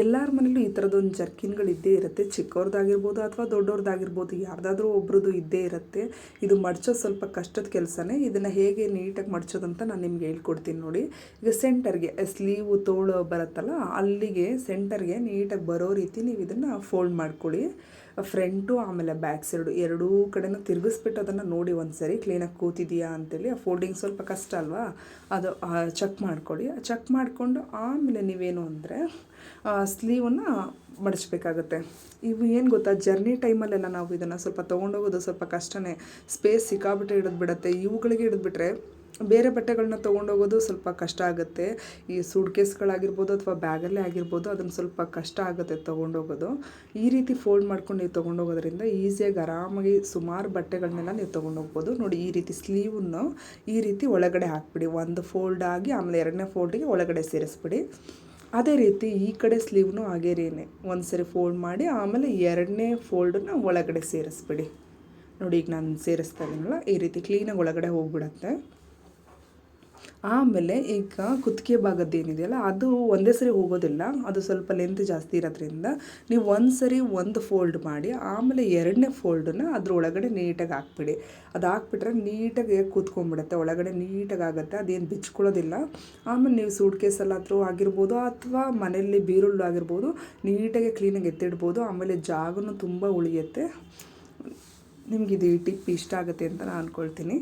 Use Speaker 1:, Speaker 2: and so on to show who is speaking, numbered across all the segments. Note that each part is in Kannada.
Speaker 1: ಎಲ್ಲರ ಮನೇಲೂ ಈ ಥರದೊಂದು ಜರ್ಕಿನ್ಗಳು ಇದ್ದೇ ಇರುತ್ತೆ. ಚಿಕ್ಕವ್ರದ್ದಾಗಿರ್ಬೋದು ಅಥವಾ ದೊಡ್ಡವ್ರದ್ದಾಗಿರ್ಬೋದು, ಯಾರ್ದಾದ್ರೂ ಒಬ್ರದ್ದು ಇದ್ದೇ ಇರುತ್ತೆ. ಇದು ಮಡ್ಚೋದು ಸ್ವಲ್ಪ ಕಷ್ಟದ ಕೆಲಸನೇ. ಇದನ್ನು ಹೇಗೆ ನೀಟಾಗಿ ಮಡ್ಚೋದಂತ ನಾನು ನಿಮ್ಗೆ ಹೇಳ್ಕೊಡ್ತೀನಿ ನೋಡಿ. ಈಗ ಸೆಂಟರ್ಗೆ ಸ್ಲೀವು ತೋಳು ಬರುತ್ತಲ್ಲ, ಅಲ್ಲಿಗೆ ಸೆಂಟರ್ಗೆ ನೀಟಾಗಿ ಬರೋ ರೀತಿ ನೀವು ಇದನ್ನು ಫೋಲ್ಡ್ ಮಾಡ್ಕೊಳ್ಳಿ. ಫ್ರಂಟು ಆಮೇಲೆ ಬ್ಯಾಕ್ ಸೈಡು ಎರಡೂ ಕಡೆನೂ ತಿರುಗಿಸ್ಬಿಟ್ಟು ಅದನ್ನು ನೋಡಿ ಒಂದ್ಸರಿ ಕ್ಲೀನಾಗಿ ಕೂತಿದೆಯಾ ಅಂತೇಳಿ. ಆ ಫೋಲ್ಡಿಂಗ್ ಸ್ವಲ್ಪ ಕಷ್ಟ ಅಲ್ವಾ, ಅದು ಚೆಕ್ ಮಾಡ್ಕೊಳ್ಳಿ. ಚೆಕ್ ಮಾಡಿಕೊಂಡು ಆಮೇಲೆ ನೀವೇನು ಅಂದರೆ ಸ್ಲೀವನ್ನು ಮಡಿಸ್ಬೇಕಾಗುತ್ತೆ. ಇವು ಏನು ಗೊತ್ತಾ, ಜರ್ನಿ ಟೈಮಲ್ಲೆಲ್ಲ ನಾವು ಇದನ್ನು ಸ್ವಲ್ಪ ತೊಗೊಂಡೋಗೋದು ಸ್ವಲ್ಪ ಕಷ್ಟನೇ. ಸ್ಪೇಸ್ ಸಿಕ್ಕಾಬಿಟ್ಟೆ ಹಿಡಿದ್ಬಿಡತ್ತೆ. ಇವುಗಳಿಗೆ ಹಿಡಿದ್ಬಿಟ್ರೆ ಬೇರೆ ಬಟ್ಟೆಗಳನ್ನ ತೊಗೊಂಡೋಗೋದು ಸ್ವಲ್ಪ ಕಷ್ಟ ಆಗುತ್ತೆ. ಈ ಸೂಟ್ ಕೇಸ್ಗಳಾಗಿರ್ಬೋದು ಅಥವಾ ಬ್ಯಾಗಲ್ಲೇ ಆಗಿರ್ಬೋದು, ಅದನ್ನು ಸ್ವಲ್ಪ ಕಷ್ಟ ಆಗುತ್ತೆ ತೊಗೊಂಡೋಗೋದು. ಈ ರೀತಿ ಫೋಲ್ಡ್ ಮಾಡ್ಕೊಂಡು ನೀವು ತೊಗೊಂಡೋಗೋದ್ರಿಂದ ಈಸಿಯಾಗಿ ಆರಾಮಾಗಿ ಸುಮಾರು ಬಟ್ಟೆಗಳನ್ನೆಲ್ಲ ನೀವು ತೊಗೊಂಡೋಗ್ಬೋದು. ನೋಡಿ, ಈ ರೀತಿ ಸ್ಲೀವನ್ನು ಈ ರೀತಿ ಒಳಗಡೆ ಹಾಕ್ಬಿಡಿ. ಒಂದು ಫೋಲ್ಡ್ ಆಗಿ ಆಮೇಲೆ ಎರಡನೇ ಫೋಲ್ಡಿಗೆ ಒಳಗಡೆ ಸೇರಿಸ್ಬಿಡಿ. ಅದೇ ರೀತಿ ಈ ಕಡೆ ಸ್ಲೀವ್ನು ಹಾಗೇನೇ ಒಂದು ಸರಿ ಫೋಲ್ಡ್ ಮಾಡಿ ಆಮೇಲೆ ಎರಡನೇ ಫೋಲ್ಡನ್ನ ಒಳಗಡೆ ಸೇರಿಸ್ಬಿಡಿ. ನೋಡಿ, ಈಗ ನಾನು ಸೇರಿಸ್ತಾ ಇದ್ದೀನಲ್ಲ, ಈ ರೀತಿ ಕ್ಲೀನಾಗಿ ಒಳಗಡೆ ಹೋಗ್ಬಿಡತ್ತೆ. ಆಮೇಲೆ ಈಗ ಕುತ್ತಿಗೆ ಭಾಗದ್ದೇನಿದೆಯಲ್ಲ, ಅದು ಒಂದೇ ಸರಿ ಹೋಗೋದಿಲ್ಲ. ಅದು ಸ್ವಲ್ಪ ಲೆಂತ್ ಜಾಸ್ತಿ ಇರೋದ್ರಿಂದ ನೀವು ಒಂದು ಸರಿ ಒಂದು ಫೋಲ್ಡ್ ಮಾಡಿ ಆಮೇಲೆ ಎರಡನೇ ಫೋಲ್ಡನ್ನ ಅದ್ರ ಒಳಗಡೆ ನೀಟಾಗಿ ಹಾಕ್ಬಿಡಿ. ಅದು ಹಾಕ್ಬಿಟ್ರೆ ನೀಟಾಗಿ ಕೂತ್ಕೊಂಡ್ಬಿಡುತ್ತೆ, ಒಳಗಡೆ ನೀಟಾಗಿ ಆಗುತ್ತೆ. ಅದೇನು ಬಿಚ್ಕೊಳ್ಳೋದಿಲ್ಲ. ಆಮೇಲೆ ನೀವು ಸೂಟ್ ಕೇಸಲ್ಲಾದರೂ ಆಗಿರ್ಬೋದು ಅಥವಾ ಮನೆಯಲ್ಲಿ ಬೀರುಳ್ಳು ಆಗಿರ್ಬೋದು, ನೀಟಾಗಿ ಕ್ಲೀನಾಗಿ ಎತ್ತಿಡ್ಬೋದು. ಆಮೇಲೆ ಜಾಗನೂ ತುಂಬ ಉಳಿಯುತ್ತೆ. ನಿಮಗಿದು ಈ ಟಿಪ್ ಇಷ್ಟ ಆಗುತ್ತೆ ಅಂತ ನಾನು ಅಂದ್ಕೊಳ್ತೀನಿ.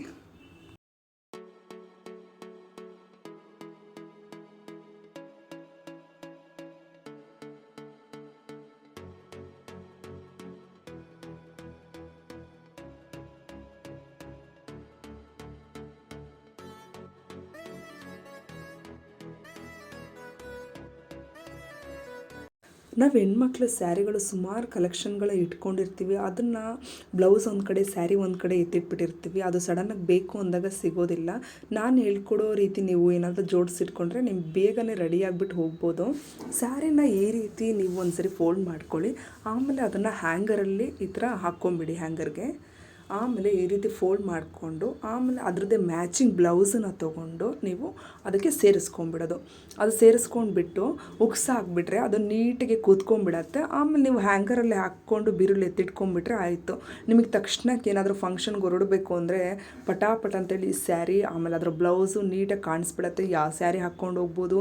Speaker 1: ನಾವು ಹೆಣ್ಮಕ್ಳು ಸ್ಯಾರಿಗಳು ಸುಮಾರು ಕಲೆಕ್ಷನ್ಗಳು ಇಟ್ಕೊಂಡಿರ್ತೀವಿ. ಅದನ್ನು ಬ್ಲೌಸ್ ಒಂದು ಕಡೆ, ಸ್ಯಾರಿ ಒಂದು ಕಡೆ ಎತ್ತಿಟ್ಬಿಟ್ಟಿರ್ತೀವಿ. ಅದು ಸಡನ್ನಾಗಿ ಬೇಕು ಅಂದಾಗ ಸಿಗೋದಿಲ್ಲ. ನಾನು ಹೇಳ್ಕೊಡೋ ರೀತಿ ನೀವು ಏನಾದರೂ ಜೋಡಿಸಿಟ್ಕೊಂಡ್ರೆ ನಿಮ್ಗೆ ಬೇಗನೆ ರೆಡಿ ಆಗಿಬಿಟ್ಟು ಹೋಗ್ಬೋದು. ಸ್ಯಾರಿನ ಈ ರೀತಿ ನೀವು ಒಂದ್ಸರಿ ಫೋಲ್ಡ್ ಮಾಡ್ಕೊಳ್ಳಿ. ಆಮೇಲೆ ಅದನ್ನು ಹ್ಯಾಂಗರಲ್ಲಿ ಈ ಥರ ಹಾಕ್ಕೊಂಬಿಡಿ ಹ್ಯಾಂಗರ್ಗೆ. ಆಮೇಲೆ ಈ ರೀತಿ ಫೋಲ್ಡ್ ಮಾಡಿಕೊಂಡು ಆಮೇಲೆ ಅದರದ್ದೇ ಮ್ಯಾಚಿಂಗ್ ಬ್ಲೌಸನ್ನು ತೊಗೊಂಡು ನೀವು ಅದಕ್ಕೆ ಸೇರಿಸ್ಕೊಂಬಿಡೋದು. ಅದು ಸೇರಿಸ್ಕೊಂಡ್ಬಿಟ್ಟು ಹಾಕ್ಬಿಟ್ರೆ ಅದು ನೀಟಾಗಿ ಕೂತ್ಕೊಂಡ್ಬಿಡತ್ತೆ. ಆಮೇಲೆ ನೀವು ಹ್ಯಾಂಗರಲ್ಲಿ ಹಾಕ್ಕೊಂಡು ಬಿರುಳು ಎತ್ತಿಟ್ಕೊಂಡ್ಬಿಟ್ರೆ ಆಯಿತು. ನಿಮಗೆ ತಕ್ಷಣಕ್ಕೆ ಏನಾದರೂ ಫಂಕ್ಷನ್ಗೆ ಹೊರಡಬೇಕು ಅಂದರೆ ಪಟಾಪಟ ಅಂತೇಳಿ ಸ್ಯಾರಿ ಆಮೇಲೆ ಅದರ ಬ್ಲೌಸು ನೀಟಾಗಿ ಕಾಣಿಸ್ಬಿಡತ್ತೆ. ಯಾವ ಸ್ಯಾರಿ ಹಾಕ್ಕೊಂಡು ಹೋಗ್ಬೋದು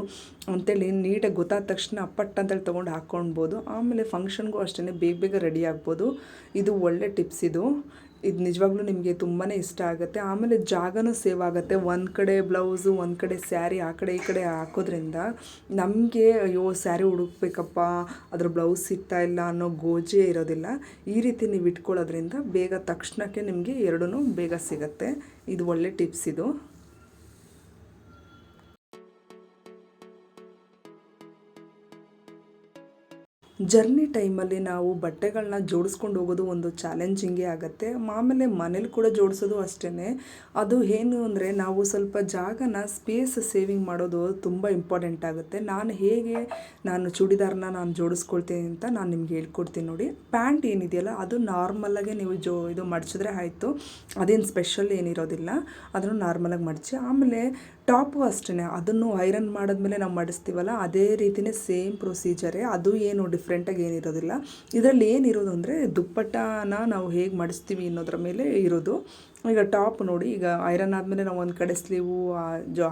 Speaker 1: ಅಂತೇಳಿ ನೀಟಾಗಿ ಗೊತ್ತಾದ ತಕ್ಷಣ ಪಟ್ ಅಂತೇಳಿ ತೊಗೊಂಡು ಹಾಕ್ಕೊಳ್ಬೋದು. ಆಮೇಲೆ ಫಂಕ್ಷನ್ಗೂ ಅಷ್ಟೇ ಬೇಗ ಬೇಗ ರೆಡಿ ಆಗ್ಬೋದು. ಇದು ಒಳ್ಳೆ ಟಿಪ್ಸ್ ಇದು ನಿಜವಾಗ್ಲೂ ನಿಮಗೆ ತುಂಬಾ ಇಷ್ಟ ಆಗುತ್ತೆ. ಆಮೇಲೆ ಜಾಗನೂ ಸೇವ್ ಆಗುತ್ತೆ. ಒಂದು ಕಡೆ ಬ್ಲೌಸು, ಒಂದು ಕಡೆ ಸ್ಯಾರಿ, ಆ ಕಡೆ ಈ ಕಡೆ ಹಾಕೋದ್ರಿಂದ ನಮಗೆ ಅಯ್ಯೋ ಸ್ಯಾರಿ ಹುಡುಕ್ಬೇಕಪ್ಪ, ಅದ್ರ ಬ್ಲೌಸ್ ಸಿಗ್ತಾ ಇಲ್ಲ ಅನ್ನೋ ಗೋಜೆ ಇರೋದಿಲ್ಲ. ಈ ರೀತಿ ನೀವು ಇಟ್ಕೊಳ್ಳೋದ್ರಿಂದ ಬೇಗ ತಕ್ಷಣಕ್ಕೆ ನಿಮಗೆ ಎರಡೂ ಬೇಗ ಸಿಗುತ್ತೆ. ಇದು ಒಳ್ಳೆ ಟಿಪ್ಸ್ ಇದು. ಜರ್ನಿ ಟೈಮಲ್ಲಿ ನಾವು ಬಟ್ಟೆಗಳನ್ನ ಜೋಡಿಸ್ಕೊಂಡು ಹೋಗೋದು ಒಂದು ಚಾಲೆಂಜಿಂಗೇ ಆಗುತ್ತೆ. ಆಮೇಲೆ ಮನೇಲಿ ಕೂಡ ಜೋಡಿಸೋದು ಅಷ್ಟೇ. ಅದು ಏನು ಅಂದರೆ ನಾವು ಸ್ವಲ್ಪ ಜಾಗನ ಸ್ಪೇಸ್ ಸೇವಿಂಗ್ ಮಾಡೋದು ತುಂಬ ಇಂಪಾರ್ಟೆಂಟ್ ಆಗುತ್ತೆ. ನಾನು ಚೂಡಿದಾರನ ನಾನು ಜೋಡಿಸ್ಕೊಳ್ತೀನಿ ಅಂತ ನಾನು ನಿಮ್ಗೆ ಹೇಳ್ಕೊಡ್ತೀನಿ ನೋಡಿ. ಪ್ಯಾಂಟ್ ಏನಿದೆಯಲ್ಲ ಅದು ನಾರ್ಮಲಾಗೆ ನೀವು ಇದು ಮಡಚಿದ್ರೆ ಆಯಿತು. ಅದೇನು ಸ್ಪೆಷಲ್ ಏನಿರೋದಿಲ್ಲ. ಅದನ್ನು ನಾರ್ಮಲಾಗಿ ಮಡಚಿ ಆಮೇಲೆ ಟಾಪು ಅಷ್ಟೇ, ಅದನ್ನು ಐರನ್ ಮಾಡಿದ್ಮೇಲೆ ನಾವು ಮಡಿಸ್ತೀವಲ್ಲ ಅದೇ ರೀತಿಯೇ ಸೇಮ್ ಪ್ರೊಸೀಜರೇ. ಅದು ಏನು ಡಿಫ್ರೆಂಟಾಗಿ ಏನಿರೋದಿಲ್ಲ. ಇದರಲ್ಲಿ ಏನಿರೋದು ಅಂದರೆ ದುಪ್ಪಟ್ಟನ ನಾವು ಹೇಗೆ ಮಡಿಸ್ತೀವಿ ಅನ್ನೋದ್ರ ಮೇಲೆ ಇರೋದು. ಈಗ ಟಾಪ್ ನೋಡಿ, ಈಗ ಐರನ್ ಆದಮೇಲೆ ನಾವು ಒಂದು ಕಡೆ ಸ್ಲೀವು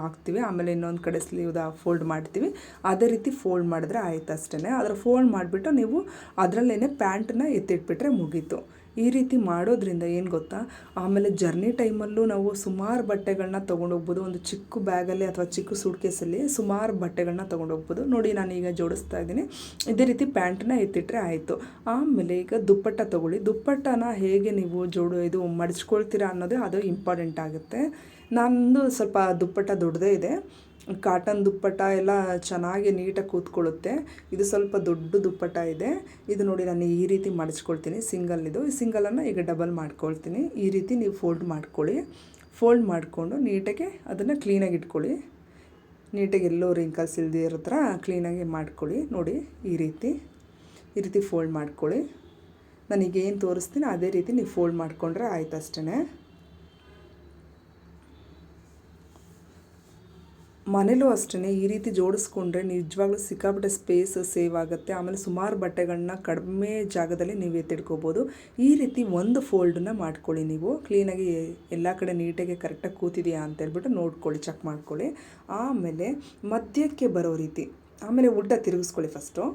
Speaker 1: ಹಾಕ್ತೀವಿ, ಆಮೇಲೆ ಇನ್ನೊಂದು ಕಡೆ ಸ್ಲೀವ್ದ ಫೋಲ್ಡ್ ಮಾಡ್ತೀವಿ. ಅದೇ ರೀತಿ ಫೋಲ್ಡ್ ಮಾಡಿದ್ರೆ ಆಯ್ತು ಅಷ್ಟೇ. ಅದರ ಫೋಲ್ಡ್ ಮಾಡಿಬಿಟ್ಟು ನೀವು ಅದರಲ್ಲೇ ಪ್ಯಾಂಟನ್ನ ಎತ್ತಿಟ್ಬಿಟ್ರೆ ಮುಗೀತು. ಈ ರೀತಿ ಮಾಡೋದ್ರಿಂದ ಏನು ಗೊತ್ತಾ, ಆಮೇಲೆ ಜರ್ನಿ ಟೈಮಲ್ಲೂ ನಾವು ಸುಮಾರು ಬಟ್ಟೆಗಳನ್ನ ತೊಗೊಂಡೋಗ್ಬೋದು. ಒಂದು ಚಿಕ್ಕ ಬ್ಯಾಗಲ್ಲಿ ಅಥವಾ ಚಿಕ್ಕ ಸೂಟ್ ಕೇಸಲ್ಲಿ ಸುಮಾರು ಬಟ್ಟೆಗಳನ್ನ ತೊಗೊಂಡೋಗ್ಬೋದು. ನೋಡಿ, ನಾನೀಗ ಜೋಡಿಸ್ತಾ ಇದ್ದೀನಿ. ಇದೇ ರೀತಿ ಪ್ಯಾಂಟನ್ನ ಎತ್ತಿಟ್ರೆ ಆಯಿತು. ಆಮೇಲೆ ಈಗ ದುಪ್ಪಟ್ಟ ತೊಗೊಳ್ಳಿ. ದುಪ್ಪಟ್ಟನ ಹೇಗೆ ನೀವು ಇದು ಮಡಚ್ಕೊಳ್ತೀರಾ ಅನ್ನೋದೇ ಅದು ಇಂಪಾರ್ಟೆಂಟ್ ಆಗುತ್ತೆ. ನಂದು ಸ್ವಲ್ಪ ದುಪ್ಪಟ್ಟ ದೊಡ್ಡದೇ ಇದೆ. ಕಾಟನ್ ದುಪ್ಪಟ್ಟ ಎಲ್ಲ ಚೆನ್ನಾಗಿ ನೀಟಾಗಿ ಕೂತ್ಕೊಳ್ಳುತ್ತೆ. ಇದು ಸ್ವಲ್ಪ ದೊಡ್ಡ ದುಪ್ಪಟ್ಟ ಇದೆ. ಇದು ನೋಡಿ, ನಾನು ಈ ರೀತಿ ಮಡಚ್ಕೊಳ್ತೀನಿ. ಈ ಸಿಂಗಲನ್ನು ಈಗ ಡಬಲ್ ಮಾಡ್ಕೊಳ್ತೀನಿ. ಈ ರೀತಿ ನೀವು ಫೋಲ್ಡ್ ಮಾಡ್ಕೊಳ್ಳಿ. ಫೋಲ್ಡ್ ಮಾಡಿಕೊಂಡು ನೀಟಾಗಿ ಅದನ್ನು ಕ್ಲೀನಾಗಿ ಇಟ್ಕೊಳ್ಳಿ. ನೀಟಾಗಿ ಎಲ್ಲೋ ರಿಂಕಲ್ಸ್ ಇಲ್ಲದೆ ಇರೋ ಥರ ಕ್ಲೀನಾಗಿ ಮಾಡ್ಕೊಳ್ಳಿ. ನೋಡಿ, ಈ ರೀತಿ ಫೋಲ್ಡ್ ಮಾಡ್ಕೊಳ್ಳಿ. ನಾನೀಗ ಏನು ತೋರಿಸ್ತೀನಿ ಅದೇ ರೀತಿ ನೀವು ಫೋಲ್ಡ್ ಮಾಡಿಕೊಂಡ್ರೆ ಆಯ್ತು ಅಷ್ಟೇ. ಮನೇಲೂ ಅಷ್ಟೇ ಈ ರೀತಿ ಜೋಡಿಸ್ಕೊಂಡ್ರೆ ನಿಜವಾಗ್ಲೂ ಸಿಕ್ಕಾಪಟ್ಟೆ ಸ್ಪೇಸ್ ಸೇವ್ ಆಗುತ್ತೆ. ಆಮೇಲೆ ಸುಮಾರು ಬಟ್ಟೆಗಳನ್ನ ಕಡಿಮೆ ಜಾಗದಲ್ಲಿ ನೀವು ಎತ್ತಿಡ್ಕೋಬೋದು. ಈ ರೀತಿ ಒಂದು ಫೋಲ್ಡನ್ನ ಮಾಡ್ಕೊಳ್ಳಿ. ನೀವು ಕ್ಲೀನಾಗಿ ಎಲ್ಲ ಕಡೆ ನೀಟಾಗಿ ಕರೆಕ್ಟಾಗಿ ಕೂತಿದೆಯಾ ಅಂತೇಳ್ಬಿಟ್ಟು ನೋಡ್ಕೊಳ್ಳಿ, ಚೆಕ್ ಮಾಡ್ಕೊಳ್ಳಿ. ಆಮೇಲೆ ಮಧ್ಯಕ್ಕೆ ಬರೋ ರೀತಿ, ಆಮೇಲೆ ಉಲ್ಟಾ ತಿರುಗಿಸ್ಕೊಳ್ಳಿ. ಫಸ್ಟು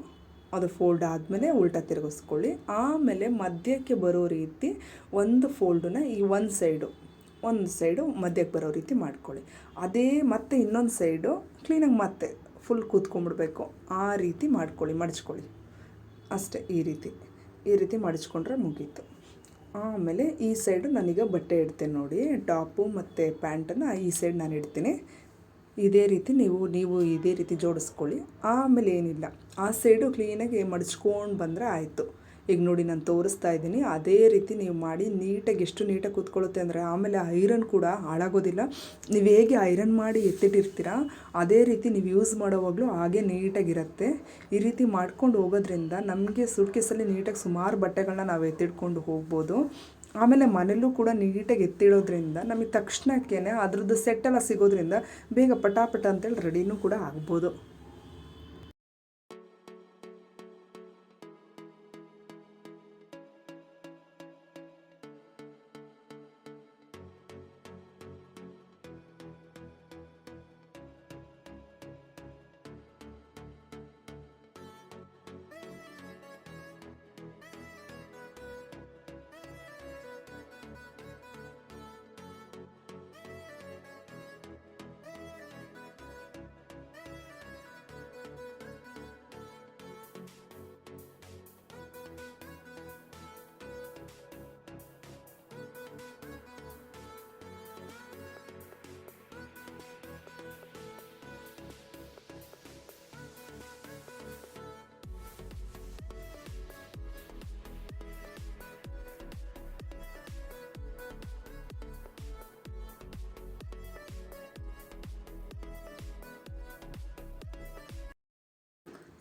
Speaker 1: ಅದು ಫೋಲ್ಡ್ ಆದಮೇಲೆ ಉಲ್ಟಾ ತಿರುಗಿಸ್ಕೊಳ್ಳಿ. ಆಮೇಲೆ ಮಧ್ಯಕ್ಕೆ ಬರೋ ರೀತಿ ಒಂದು ಫೋಲ್ಡನ್ನ ಈ ಒಂದು ಸೈಡು ಮಧ್ಯಕ್ಕೆ ಬರೋ ರೀತಿ ಮಾಡ್ಕೊಳ್ಳಿ. ಅದೇ ಮತ್ತೆ ಇನ್ನೊಂದು ಸೈಡು ಕ್ಲೀನಾಗಿ ಮತ್ತೆ ಫುಲ್ ಕೂತ್ಕೊಂಡ್ಬಿಡ್ಬೇಕು. ಆ ರೀತಿ ಮಾಡ್ಕೊಳ್ಳಿ, ಮಡಚ್ಕೊಳ್ಳಿ ಅಷ್ಟೇ. ಈ ರೀತಿ ಮಡಚ್ಕೊಂಡ್ರೆ ಮುಗೀತು. ಆಮೇಲೆ ಈ ಸೈಡು ನಾನೀಗ ಬಟ್ಟೆ ಇಡ್ತೇನೆ ನೋಡಿ, ಟಾಪು ಮತ್ತು ಪ್ಯಾಂಟನ್ನು ಈ ಸೈಡ್ ನಾನು ಇಡ್ತೀನಿ. ಇದೇ ರೀತಿ ನೀವು ಇದೇ ರೀತಿ ಜೋಡಿಸ್ಕೊಳ್ಳಿ. ಆಮೇಲೆ ಏನಿಲ್ಲ, ಆ ಸೈಡು ಕ್ಲೀನಾಗಿ ಮಡಚ್ಕೊಂಡು ಬಂದರೆ ಆಯಿತು. ಈಗ ನೋಡಿ ನಾನು ತೋರಿಸ್ತಾ ಇದ್ದೀನಿ, ಅದೇ ರೀತಿ ನೀವು ಮಾಡಿ ನೀಟಾಗಿ. ಎಷ್ಟು ನೀಟಾಗಿ ಕೂತ್ಕೊಳ್ಳುತ್ತೆ ಅಂದರೆ ಆಮೇಲೆ ಐರನ್ ಕೂಡ ಹಾಳಾಗೋದಿಲ್ಲ. ನೀವು ಹೇಗೆ ಐರನ್ ಮಾಡಿ ಎತ್ತಿಟ್ಟಿರ್ತೀರ ಅದೇ ರೀತಿ ನೀವು ಯೂಸ್ ಮಾಡೋವಾಗಲೂ ಹಾಗೆ ನೀಟಾಗಿರುತ್ತೆ. ಈ ರೀತಿ ಮಾಡ್ಕೊಂಡು ಹೋಗೋದ್ರಿಂದ ನಮಗೆ ಸೂಟ್ಕೇಸಲ್ಲಿ ನೀಟಾಗಿ ಸುಮಾರು ಬಟ್ಟೆಗಳನ್ನ ನಾವು ಎತ್ತಿಡ್ಕೊಂಡು ಹೋಗ್ಬೋದು. ಆಮೇಲೆ ಮನೆಯಲ್ಲೂ ಕೂಡ ನೀಟಾಗಿ ಎತ್ತಿಡೋದ್ರಿಂದ ನಮಗೆ ತಕ್ಷಣಕ್ಕೇ ಅದ್ರದ್ದು ಸೆಟ್ಟೆಲ್ಲ ಸಿಗೋದ್ರಿಂದ ಬೇಗ ಪಟಾಪಟ ಅಂತೇಳಿ ರೆಡಿನೂ ಕೂಡ ಆಗ್ಬೋದು.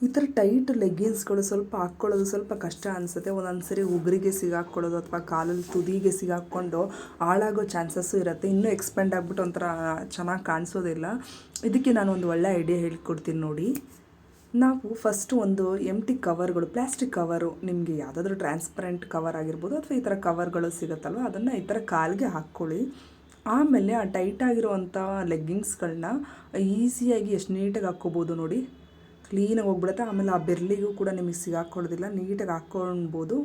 Speaker 1: ಈ ಥರ ಟೈಟ್ ಲೆಗ್ಗಿನ್ಸ್ಗಳು ಸ್ವಲ್ಪ ಹಾಕ್ಕೊಳ್ಳೋದು ಸ್ವಲ್ಪ ಕಷ್ಟ ಅನಿಸುತ್ತೆ. ಒಂದೊಂದು ಸರಿ ಉಗುರಿಗೆ ಸಿಗಾಕ್ಕೊಳ್ಳೋದು ಅಥವಾ ಕಾಲಲ್ಲಿ ತುದಿಗೆ ಸಿಗಾಕ್ಕೊಂಡು ಹಾಳಾಗೋ ಚಾನ್ಸಸ್ಸು ಇರುತ್ತೆ. ಇನ್ನೂ ಎಕ್ಸ್ಪೆಂಡ್ ಆಗಿಬಿಟ್ಟು ಒಂಥರ ಚೆನ್ನಾಗಿ ಕಾಣಿಸೋದಿಲ್ಲ. ಇದಕ್ಕೆ ನಾನು ಒಂದು ಒಳ್ಳೆ ಐಡಿಯಾ ಹೇಳ್ಕೊಡ್ತೀನಿ ನೋಡಿ. ನಾವು ಫಸ್ಟು ಒಂದು ಎಂಟಿ ಕವರ್ಗಳು, ಪ್ಲಾಸ್ಟಿಕ್ ಕವರು, ನಿಮಗೆ ಯಾವುದಾದ್ರೂ ಟ್ರಾನ್ಸ್ಪರೆಂಟ್ ಕವರ್ ಆಗಿರ್ಬೋದು ಅಥವಾ ಈ ಥರ ಕವರ್ಗಳು ಸಿಗುತ್ತಲ್ವ, ಅದನ್ನು ಈ ಥರ ಕಾಲಿಗೆ ಹಾಕ್ಕೊಳ್ಳಿ. ಆಮೇಲೆ ಆ ಟೈಟಾಗಿರುವಂಥ ಲೆಗ್ಗಿಂಗ್ಸ್ಗಳನ್ನ ಈಸಿಯಾಗಿ ಎಷ್ಟು ನೀಟಾಗಿ ಹಾಕ್ಕೋಬೋದು ನೋಡಿ. ಕ್ಲೀನಾಗಿ ಹೋಗ್ಬಿಡುತ್ತೆ. ಆಮೇಲೆ ಆ ಬೆರಳಿಗೂ ಕೂಡ ನಿಮಗೆ ಸಿಗಾಕ್ಕೊಳ್ಳೋದಿಲ್ಲ, ನೀಟಾಗಿ ಹಾಕ್ಕೊಳ್ಬೋದು,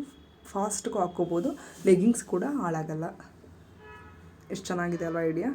Speaker 1: ಫಾಸ್ಟ್ಗೂ ಹಾಕ್ಕೋಬೋದು. ಲೆಗ್ಗಿಂಗ್ಸ್ ಕೂಡ ಹಾಳಾಗಲ್ಲ. ಎಷ್ಟು ಚೆನ್ನಾಗಿದೆ ಅಲ್ವಾ ಐಡಿಯಾ.